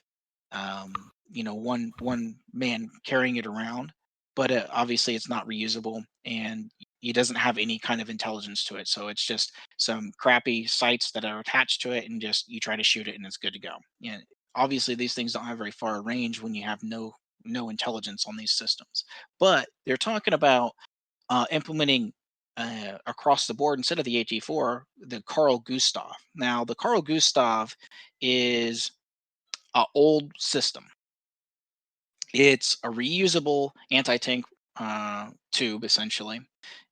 one man carrying it around, but obviously it's not reusable and it doesn't have any kind of intelligence to it. So it's just some crappy sights that are attached to it, and just you try to shoot it and it's good to go. And obviously these things don't have very far range when you have no intelligence on these systems. But they're talking about implementing across the board instead of the AT4, the Carl Gustav. Now, the Carl Gustav is an old system. It's a reusable anti-tank tube essentially,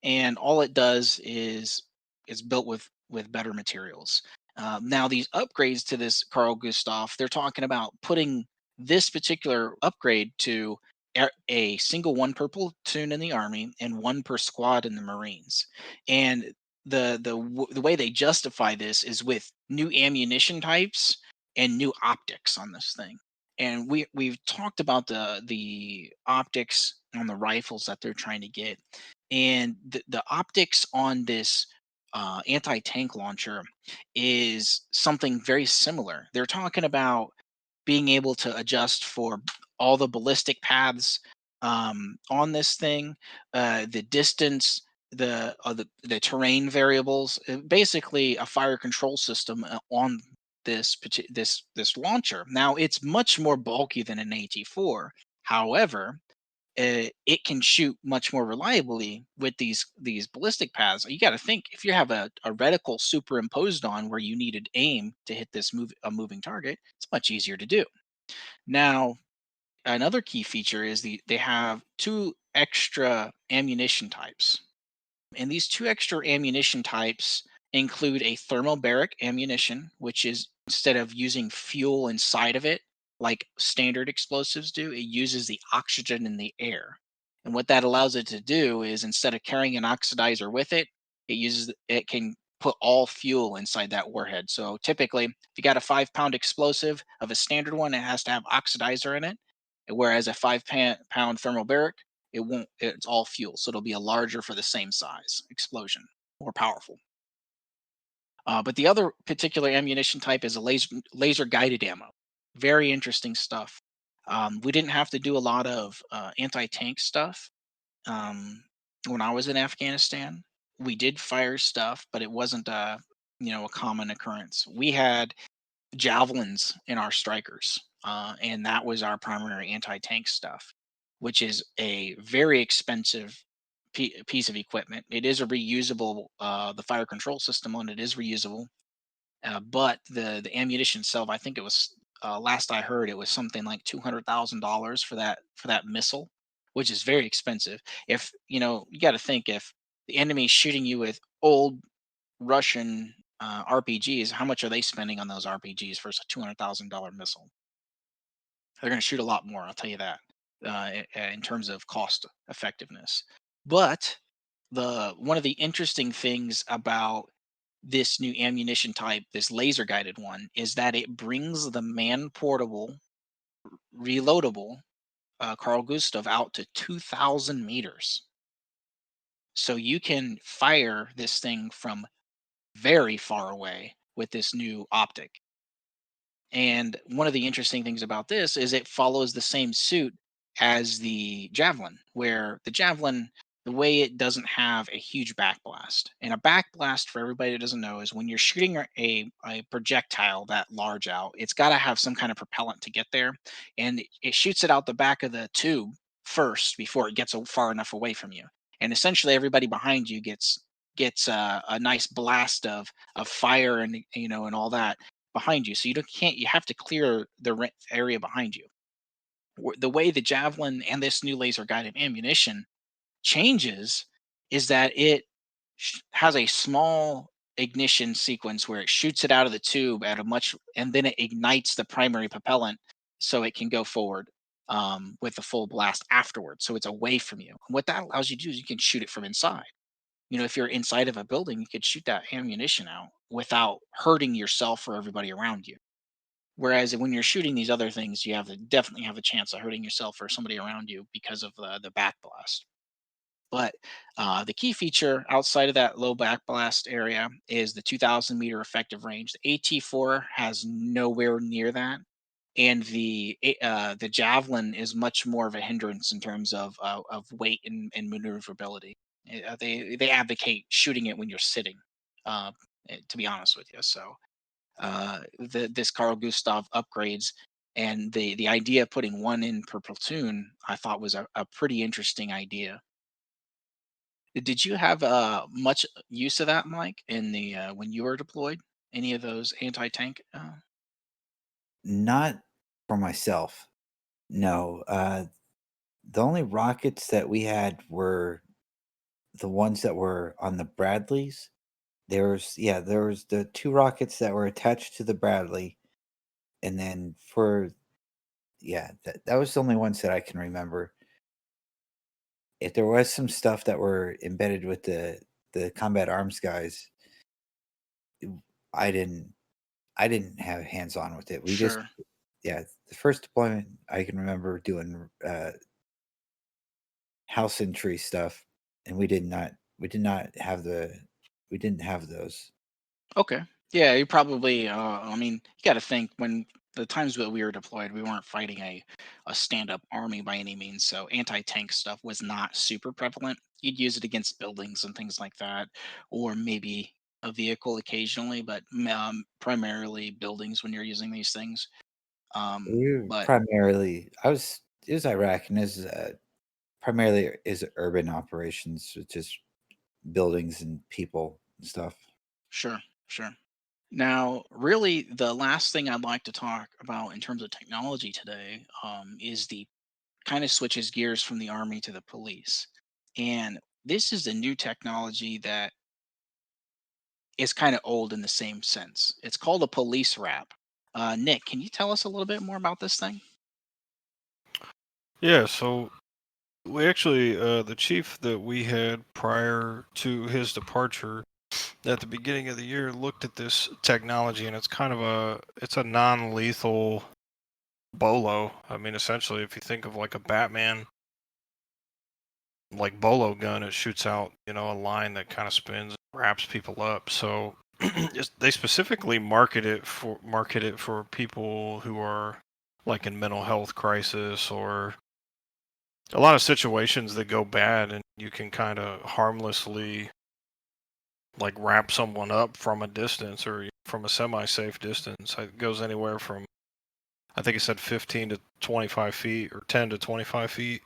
and all it does is it's built with better materials. Now, these upgrades to this Carl Gustav, they're talking about putting this particular upgrade to a single one per platoon in the Army and one per squad in the Marines. And the way they justify this is with new ammunition types and new optics on this thing. and we've talked about the optics on the rifles that they're trying to get, and the optics on this anti-tank launcher is something very similar. They're talking about being able to adjust for all the ballistic paths on this thing, the distance, the terrain variables, basically a fire control system on this launcher. Now it's much more bulky than an AT4. However, it can shoot much more reliably with these ballistic paths. You got to think, if you have a reticle superimposed on where you needed aim to hit a moving target, it's much easier to do. Now, another key feature is they have two extra ammunition types. And these two extra ammunition types include a thermobaric ammunition, which is, instead of using fuel inside of it like standard explosives do, it uses the oxygen in the air. And what that allows it to do is, instead of carrying an oxidizer with it, it can put all fuel inside that warhead. So typically, if you got a 5 pound explosive of a standard one, it has to have oxidizer in it. Whereas a 5 pound thermobaric, it won't, it's all fuel, so it'll be a larger for the same size explosion, more powerful. But the other particular ammunition type is a laser guided ammo. Very interesting stuff. We didn't have to do a lot of anti-tank stuff um, when I was in Afghanistan. We did fire stuff, but it wasn't a common occurrence. We had javelins in our strikers, and that was our primary anti-tank stuff, which is a very expensive piece of equipment. It is a reusable. The fire control system on it is reusable, but the ammunition itself, I think it was, last I heard, it was something like $200,000 for that missile, which is very expensive. If you got to think, if the enemy's shooting you with old Russian RPGs, how much are they spending on those RPGs for a $200,000 missile? They're going to shoot a lot more, I'll tell you that, in terms of cost effectiveness. But the one of the interesting things about this new ammunition type, this laser guided one, is that it brings the man portable, reloadable Carl Gustav out to 2,000 meters. So you can fire this thing from very far away with this new optic. And one of the interesting things about this is it follows the same suit as the Javelin, where the Javelin, the way it doesn't have a huge backblast. And a backblast, for everybody that doesn't know, is when you're shooting a projectile that large out, it's got to have some kind of propellant to get there. And it shoots it out the back of the tube first before it gets far enough away from you. And essentially, everybody behind you gets a nice blast of fire and all that behind you. So you have to clear the area behind you. The way the javelin and this new laser guided ammunition changes is that it has a small ignition sequence where it shoots it out of the tube at a much, and then it ignites the primary propellant so it can go forward with a full blast afterwards. So it's away from you. And what that allows you to do is you can shoot it from inside. If you're inside of a building, you could shoot that ammunition out without hurting yourself or everybody around you. Whereas when you're shooting these other things, you definitely have a chance of hurting yourself or somebody around you because of the backblast. But the key feature outside of that low backblast area is the 2,000-meter effective range. The AT4 has nowhere near that, and the Javelin is much more of a hindrance in terms of weight and maneuverability. They advocate shooting it when you're sitting, uh, to be honest with you. So this Carl Gustav upgrades, and the idea of putting one in per platoon, I thought was a pretty interesting idea. Did you have much use of that, Mike, in the when you were deployed? Any of those anti-tank? Not for myself. No. The only rockets that we had were the ones that were on the Bradleys. There was the two rockets that were attached to the Bradley, and then that was the only ones that I can remember. If there was some stuff that were embedded with the combat arms guys, I didn't I didn't have hands on with it. We just Sure. yeah, the first deployment I can remember doing house entry stuff, and we did not have we didn't have those. Okay. Yeah, you probably. I mean, you got to think when the times that we were deployed, we weren't fighting a stand-up army by any means. So anti-tank stuff was not super prevalent. You'd use it against buildings and things like that, or maybe a vehicle occasionally, but primarily buildings when you're using these things. We were But primarily I was it was Iraq, and is primarily is urban operations, which is buildings and people and stuff. sure, sure. Now, really, the last thing I'd like to talk about in terms of technology today is the kind of switches gears from the army to the police. And this is a new technology that is kind of old in the same sense. It's called a police wrap. Nick, can you tell us a little bit more about this thing? Yeah, so we actually, the chief that we had prior to his departure at the beginning of the year looked at this technology, and it's a non-lethal bolo. I mean, essentially, if you think of like a Batman like bolo gun, it shoots out, a line that kind of spins, and wraps people up. So they specifically market it for people who are like in mental health crisis or a lot of situations that go bad, and you can kind of harmlessly like wrap someone up from a distance or from a semi-safe distance. It goes anywhere from, I think it said 15 to 25 feet or 10 to 25 feet.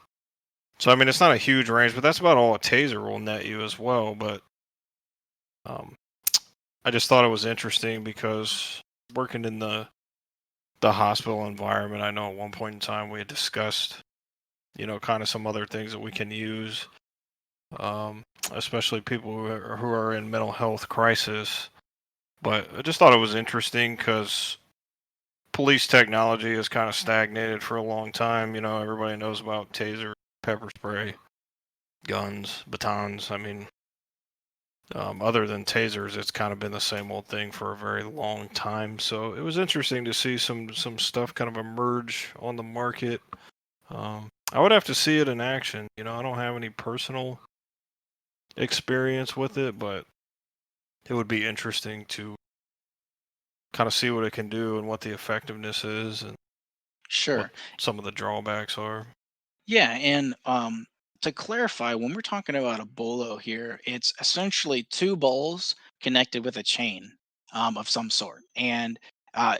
So I mean, it's not a huge range, but that's about all a taser will net you as well. But um, I just thought it was interesting because working in the hospital environment, I know at one point in time we had discussed, kind of some other things that we can use, especially people who are in mental health crisis. But I just thought it was interesting because police technology has kind of stagnated for a long time. Everybody knows about taser, pepper spray, guns, batons. I mean, other than tasers, it's kind of been the same old thing for a very long time. So it was interesting to see some stuff kind of emerge on the market. I would have to see it in action. I don't have any personal experience with it, but it would be interesting to kind of see what it can do and what the effectiveness is and what Sure. some of the drawbacks are. Yeah, and to clarify, when we're talking about a bolo here, it's essentially two bowls connected with a chain of some sort. And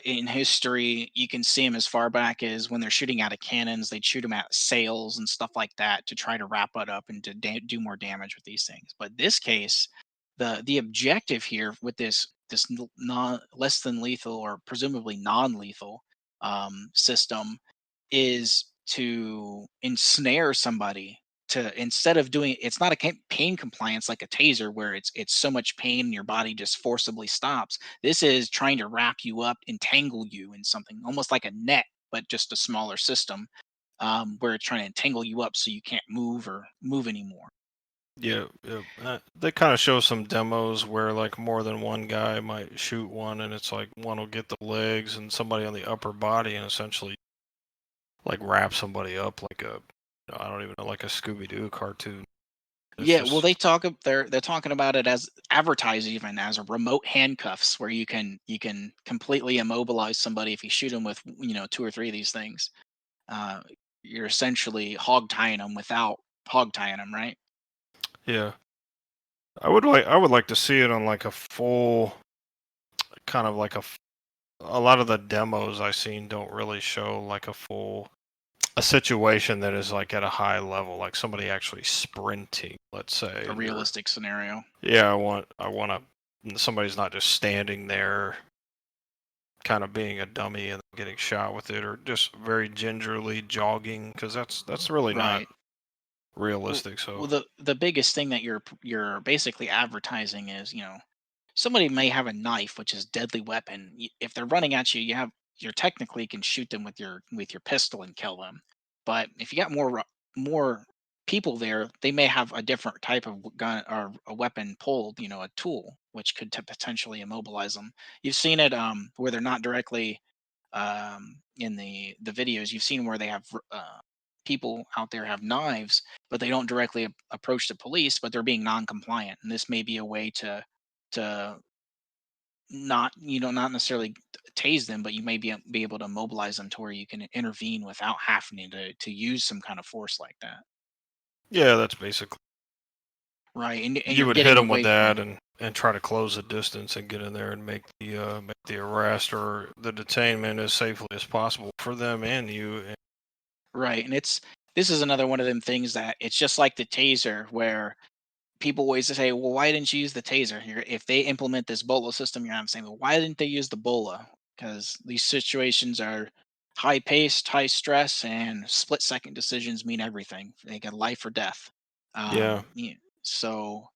in history, you can see them as far back as when they're shooting out of cannons, they'd shoot them at sails and stuff like that to try to wrap it up and to do more damage with these things. But this case, the objective here with this non less than lethal or presumably non-lethal system is to ensnare somebody to instead of doing it's not a pain compliance like a taser where it's so much pain and your body just forcibly stops. This is trying to wrap you up, entangle you in something almost like a net, but just a smaller system, where it's trying to entangle you up so you can't move or move anymore. Yeah, yeah. They kind of show some demos where like more than one guy might shoot one, and it's like one will get the legs and somebody on the upper body, and essentially like wrap somebody up like I don't even know, like a Scooby Doo cartoon. It's Yeah, well, just they're talking about it as advertised even as a remote handcuffs where you can completely immobilize somebody if you shoot them with two or three of these things. Uh, you're essentially hog tying them without hog tying them, right? yeah. I would like to see it on like a full kind of like a lot of the demos I've seen don't really show like a situation that is like at a high level, like somebody actually sprinting, let's say, A and they're realistic scenario. yeah, I want to somebody's not just standing there kind of being a dummy and getting shot with it or just very gingerly jogging because that's really not Right. Well, realistic. well, So the biggest thing that you're basically advertising is, somebody may have a knife, which is deadly weapon. If they're running at you, you're technically can shoot them with your pistol and kill them. But if you got more people there, they may have a different type of gun or a weapon pulled, a tool, which could potentially immobilize them. You've seen it where they're not directly in the videos. You've seen where they have people out there have knives, but they don't directly approach the police, but they're being non-compliant. And this may be a way to not, not necessarily tase them, but you may be able to mobilize them to where you can intervene without having to use some kind of force like that. Yeah, that's basically. Right, and You you're would hit getting them with away from. that and try to close the distance and get in there and make the arrest or the detainment as safely as possible for them and you. Right, and this is another one of them things that it's just like the taser where people always say, "Well, why didn't you use the taser?" If they implement this BOLA system, you're not saying, "Well, why didn't they use the BOLA?" Because these situations are high paced, high stress, and split second decisions mean everything. They get life or death. Yeah. Yeah, so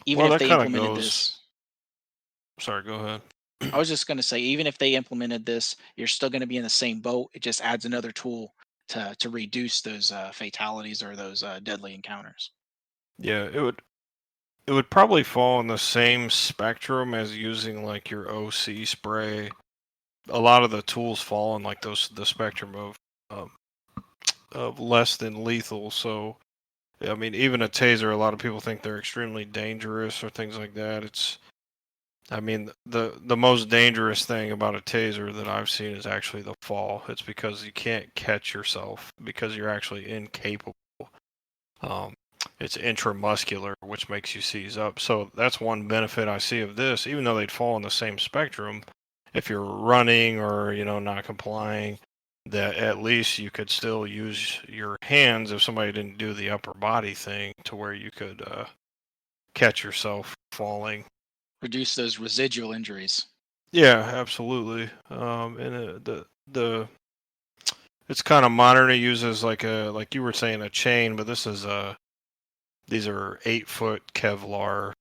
even Well, if that they kind of implemented goes. this, Sorry, go ahead. I was just going to say, even if they implemented this, you're still going to be in the same boat. It just adds another tool to reduce those fatalities or those deadly encounters. Yeah, it would probably fall in the same spectrum as using like your OC spray. A lot of the tools fall in like the spectrum um, of less than lethal. So I mean, even a taser, a lot of people think they're extremely dangerous or things like that. I mean, the most dangerous thing about a taser that I've seen is actually the fall. It's because you can't catch yourself because you're actually incapable. Um, it's intramuscular, which makes you seize up. So that's one benefit I see of this. Even though they'd fall in the same spectrum, if you're running or not complying, that at least you could still use your hands if somebody didn't do the upper body thing to where you could catch yourself falling. Reduce those residual injuries. Yeah, absolutely. And the it's kind of modern. It uses like you were saying a chain, but this is these are 8-foot Kevlar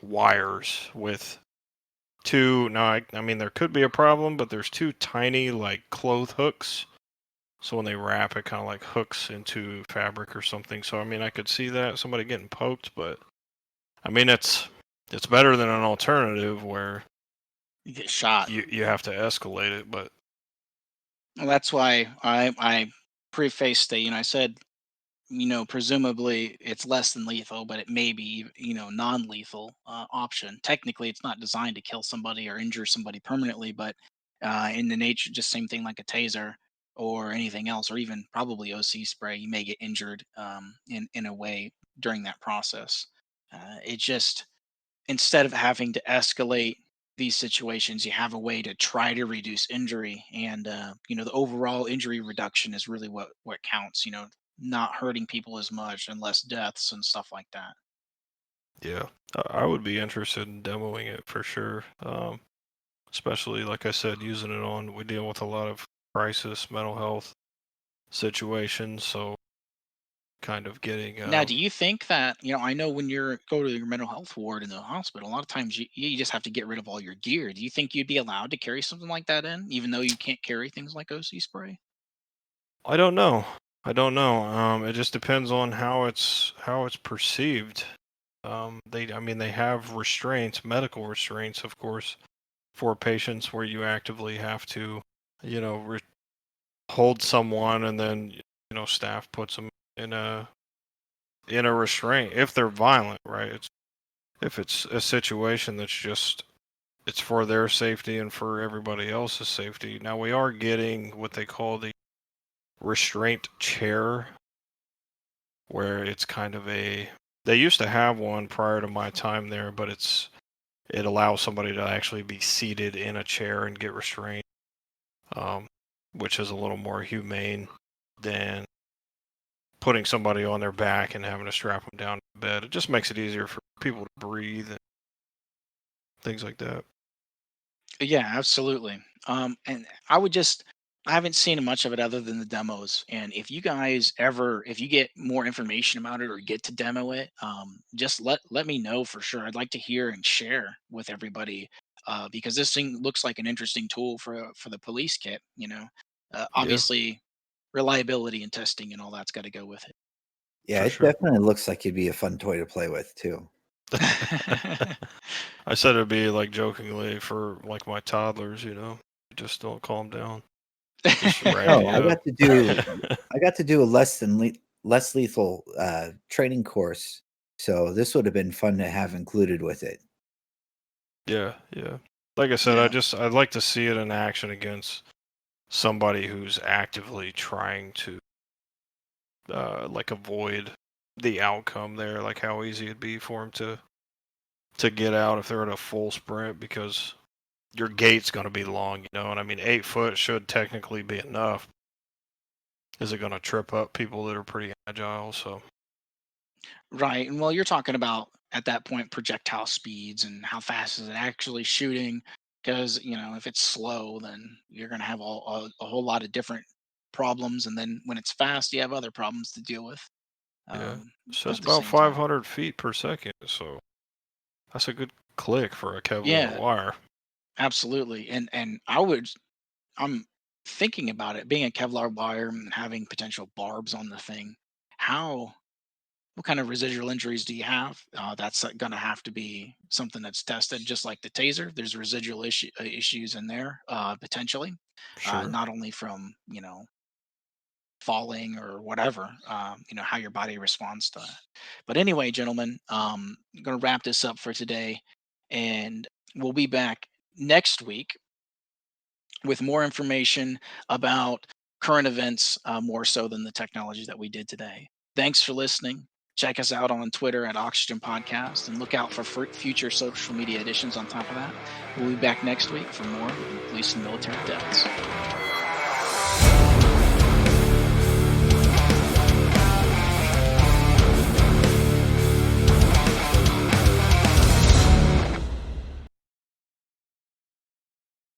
wires with two. Now, I mean, there could be a problem, but there's two tiny like cloth hooks. So when they wrap, it kind of like hooks into fabric or something. So I mean, I could see that somebody getting poked, but I mean, it's better than an alternative where You get shot. you have to escalate it. But Well, that's why I prefaced that. I said, presumably it's less than lethal, but it may be, non-lethal option. Technically, it's not designed to kill somebody or injure somebody permanently, but in the nature, just same thing like a taser or anything else, or even probably OC spray, you may get injured in a way during that process. It just instead of having to escalate these situations, you have a way to try to reduce injury, and the overall injury reduction is really what counts. Not hurting people as much and less deaths and stuff like that. yeah, I would be interested in demoing it for sure. Especially like I said, using it on. We deal with a lot of crisis mental health situations, so kind of getting Now, do you think that, I know when you're go to your mental health ward in the hospital, a lot of times you just have to get rid of all your gear. Do you think you'd be allowed to carry something like that in, even though you can't carry things like OC spray? I don't know. I don't know. It just depends on how it's perceived. I mean, they have restraints, medical restraints, of course, for patients where you actively have to, you know, re- hold someone, and then staff puts them in a restraint if they're violent, right? If it's a situation that's just it's for their safety and for everybody else's safety. Now we are getting what they call the restraint chair, where it's kind of a they used to have one prior to my time there, but it allows somebody to actually be seated in a chair and get restrained, um, which is a little more humane than putting somebody on their back and having to strap them down to bed. It just makes it easier for people to breathe and things like that. Yeah, absolutely. And I haven't seen much of it other than the demos. And if you guys if you get more information about it or get to demo it, just let me know for sure. I'd like to hear and share with everybody because this thing looks like an interesting tool for the police kit. Yeah, Obviously, reliability and testing and all that's got to go with Yeah, for it sure. definitely looks like it'd be a fun toy to play with too. it. I said it'd be like jokingly for like my toddlers, just don't calm down. Just wrap No, you I up. got to do a less lethal training course, so this would have been fun to have included with it. Yeah, yeah. Like I said, Yeah. I'd like to see it in action against somebody who's actively trying to like avoid the outcome there, like how easy it'd be for him to get out if they're at a full sprint, because your gate's going to be long, you know. And I mean, 8 foot should technically be enough. Is it going to trip up people that are pretty agile? So Right. And well, you're talking about at that point projectile speeds and how fast is it actually shooting? Because, if it's slow, then you're going to have a whole lot of different problems. And then when it's fast, you have other problems to deal with yeah, um, so it's at the about same time. 500 feet per second. So that's a good click for a Kevlar Yeah, wire. absolutely. And I'm thinking about it being a Kevlar wire and having potential barbs on the thing. How What kind of residual injuries do you have? That's going to have to be something that's tested, just like the taser. There's residual issues in there potentially, Sure. not only from falling or whatever, how your body responds to that. But anyway, gentlemen, I'm going to wrap this up for today, and we'll be back next week with more information about current events, more so than the technology that we did today. Thanks for listening. Check us out on Twitter at Oxygen Podcast and look out for future social media editions on top of that. We'll be back next week for more on police and military deaths.